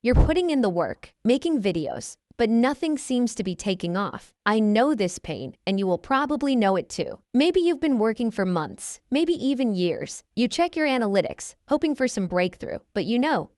You're putting in the work, making videos, but nothing seems to be taking off. I know this pain, and you will probably know it too. Maybe you've been working for months, maybe even years. You check your analytics, hoping for some breakthrough, but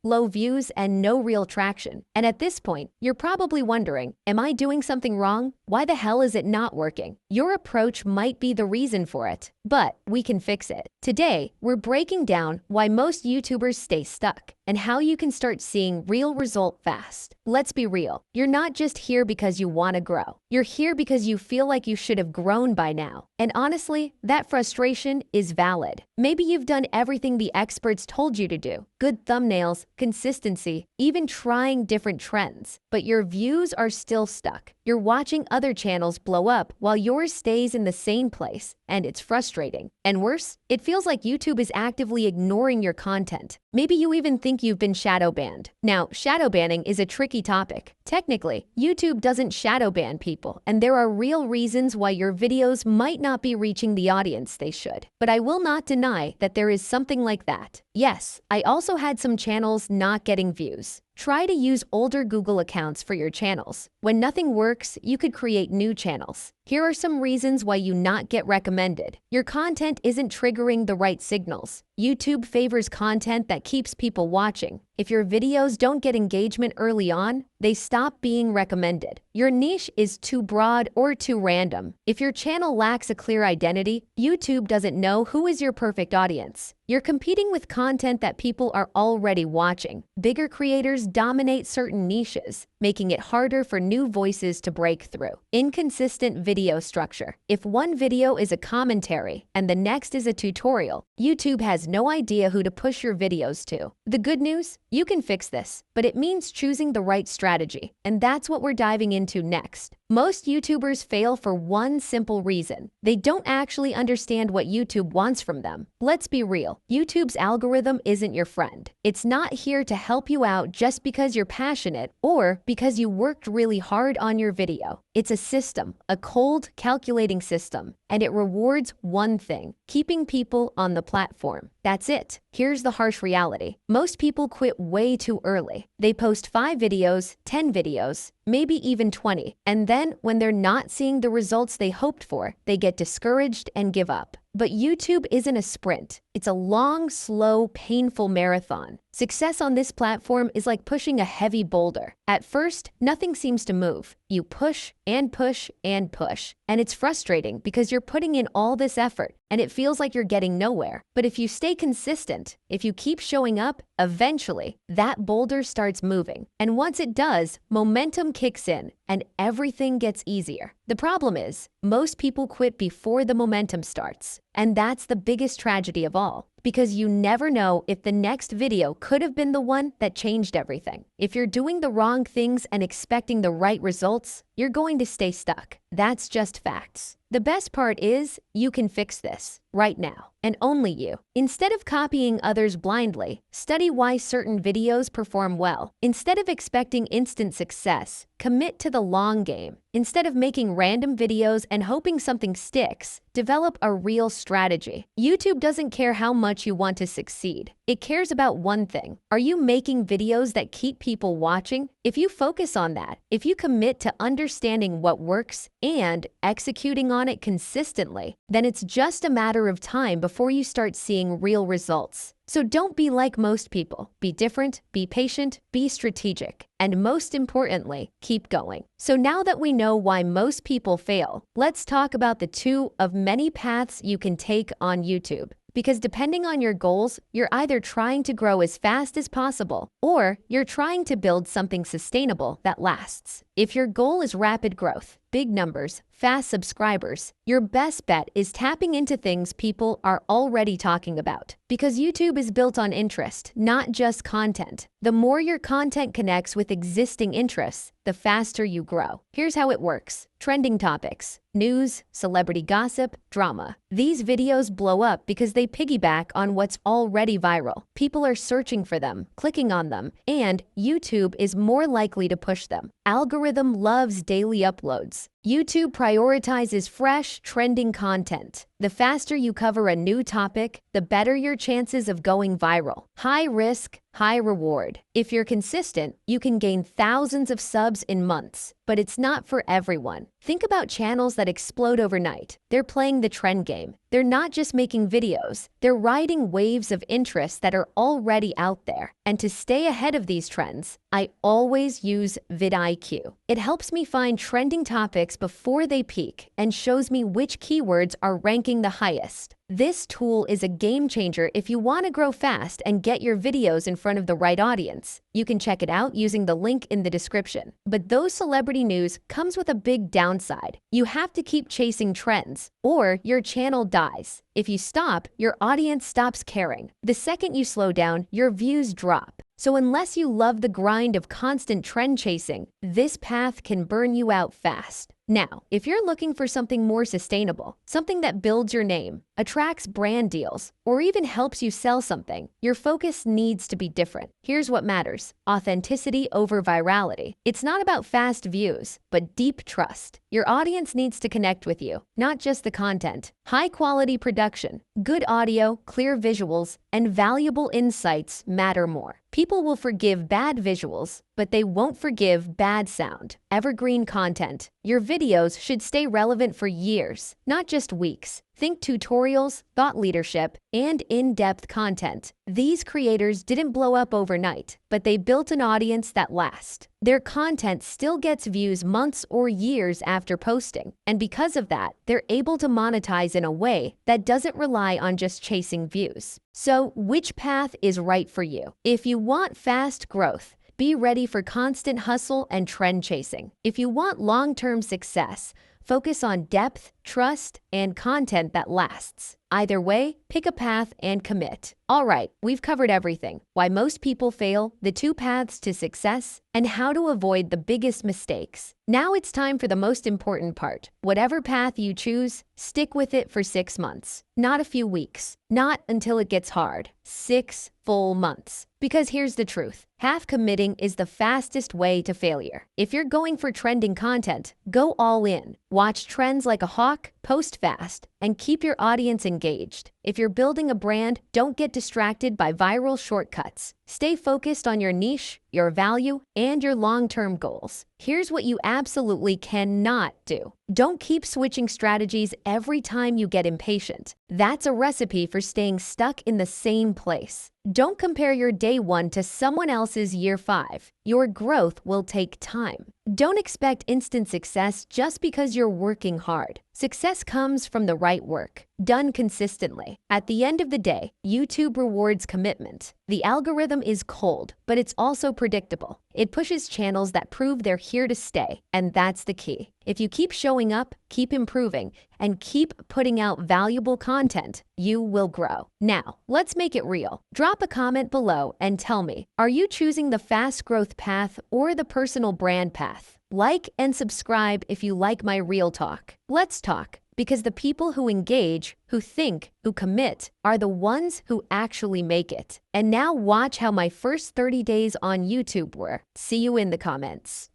low views and no real traction. And at this point, you're probably wondering, am I doing something wrong? Why the hell is it not working? Your approach might be the reason for it, but we can fix it. Today, we're breaking down why most YouTubers stay stuck and how you can start seeing real result fast. Let's be real. You're not just here because you want to grow. You're here because you feel like you should have grown by now. And honestly, that frustration is valid. Maybe you've done everything the experts told you to do. Good thumbnails, consistency, even trying different trends. But your views are still stuck. You're watching other channels blow up while yours stays in the same place, and it's frustrating. And worse, it feels like YouTube is actively ignoring your content. Maybe you even think you've been shadow banned. Now, shadow banning is a tricky topic. Technically, YouTube doesn't shadow ban people, and there are real reasons why your videos might not be reaching the audience they should. But I will not deny that there is something like that. Yes, I also had some channels not getting views. Try to use older Google accounts for your channels. When nothing works, you could create new channels. Here are some reasons why you not get recommended. Your content isn't triggering the right signals. YouTube favors content that keeps people watching. If your videos don't get engagement early on, they stop being recommended. Your niche is too broad or too random. If your channel lacks a clear identity, YouTube doesn't know who is your perfect audience. You're competing with content that people are already watching. Bigger creators dominate certain niches, making it harder for new voices to break through. Inconsistent video structure. If one video is a commentary and the next is a tutorial, YouTube has no idea who to push your videos to. The good news? You can fix this, but it means choosing the right strategy, and that's what we're diving into next. Most YouTubers fail for one simple reason. They don't actually understand what YouTube wants from them. Let's be real. YouTube's algorithm isn't your friend. It's not here to help you out just because you're passionate or because you worked really hard on your video. It's a system, a cold, calculating system, and it rewards one thing: keeping people on the platform. That's it. Here's the harsh reality. Most people quit way too early. They post 5 videos, 10 videos, maybe even 20, and then when they're not seeing the results they hoped for, they get discouraged and give up. But YouTube isn't a sprint. It's a long, slow, painful marathon. Success on this platform is like pushing a heavy boulder. At first, nothing seems to move. You push and push and push. And it's frustrating because you're putting in all this effort and it feels like you're getting nowhere. But if you stay consistent, if you keep showing up, eventually that boulder starts moving. And once it does, momentum kicks in and everything gets easier. The problem is, most people quit before the momentum starts. And that's the biggest tragedy of all, because you never know if the next video could have been the one that changed everything. If you're doing the wrong things and expecting the right results, you're going to stay stuck. That's just facts. The best part is, you can fix this right now, and only you. Instead of copying others blindly, study why certain videos perform well. Instead of expecting instant success, commit to the long game. Instead of making random videos and hoping something sticks, develop a real strategy. YouTube doesn't care how much you want to succeed. It cares about one thing. Are you making videos that keep people watching? If you focus on that, if you commit to understanding what works and executing on it consistently, then it's just a matter of time before you start seeing real results. So don't be like most people. Be different, be patient, be strategic, and most importantly, keep going. So now that we know why most people fail, let's talk about the 2 of many paths you can take on YouTube. Because depending on your goals, you're either trying to grow as fast as possible or you're trying to build something sustainable that lasts. If your goal is rapid growth, big numbers, fast subscribers, your best bet is tapping into things people are already talking about. Because YouTube is built on interest, not just content. The more your content connects with existing interests, the faster you grow. Here's how it works. Trending topics, news, celebrity gossip, drama. These videos blow up because they piggyback on what's already viral. People are searching for them, clicking on them, and YouTube is more likely to push them. Algorithm loves daily uploads. YouTube prioritizes fresh, trending content. The faster you cover a new topic, the better your chances of going viral. High risk, high reward. If you're consistent, you can gain thousands of subs in months, but it's not for everyone. Think about channels that explode overnight. They're playing the trend game. They're not just making videos, they're riding waves of interest that are already out there. And to stay ahead of these trends, I always use vidIQ. It helps me find trending topics before they peak and shows me which keywords are ranking the highest. This tool is a game changer if you want to grow fast and get your videos in front of the right audience. You can check it out using the link in the description. But those celebrity news comes with a big downside. You have to keep chasing trends, or your channel dies. If you stop, your audience stops caring. The second you slow down, your views drop. So unless you love the grind of constant trend chasing, this path can burn you out fast. Now, if you're looking for something more sustainable, something that builds your name, attracts brand deals, or even helps you sell something, your focus needs to be different. Here's what matters: authenticity over virality. It's not about fast views, but deep trust. Your audience needs to connect with you, not just the content. High quality production, good audio, clear visuals, and valuable insights matter more. People will forgive bad visuals, but they won't forgive bad sound. Evergreen content. Your videos should stay relevant for years, not just weeks. Think tutorials, thought leadership, and in-depth content. These creators didn't blow up overnight, but they built an audience that lasts. Their content still gets views months or years after posting, and because of that, they're able to monetize in a way that doesn't rely on just chasing views. So, which path is right for you? If you want fast growth, be ready for constant hustle and trend chasing. If you want long-term success, focus on depth, trust, and content that lasts. Either way, pick a path and commit. All right, we've covered everything: why most people fail, the 2 paths to success, and how to avoid the biggest mistakes. Now it's time for the most important part. Whatever path you choose, stick with it for 6 months. Not a few weeks. Not until it gets hard. 6 full months. Because here's the truth: half committing is the fastest way to failure. If you're going for trending content, go all in. Watch trends like a hawk, post fast, and keep your audience engaged. If you're building a brand, don't get distracted by viral shortcuts. Stay focused on your niche, your value, and your long-term goals. Here's what you absolutely cannot do. Don't keep switching strategies every time you get impatient. That's a recipe for staying stuck in the same place. Don't compare your day 1 to someone else's year 5. Your growth will take time. Don't expect instant success just because you're working hard. Success comes from the right work, done consistently. At the end of the day, YouTube rewards commitment. The algorithm is cold, but it's also predictable. It pushes channels that prove they're here to stay, and that's the key. If you keep showing up, keep improving, and keep putting out valuable content, you will grow. Now, let's make it real. Drop a comment below and tell me, are you choosing the fast growth path or the personal brand path? Like and subscribe if you like my real talk. Let's talk, because the people who engage, who think, who commit, are the ones who actually make it. And now watch how my first 30 days on YouTube were. See you in the comments.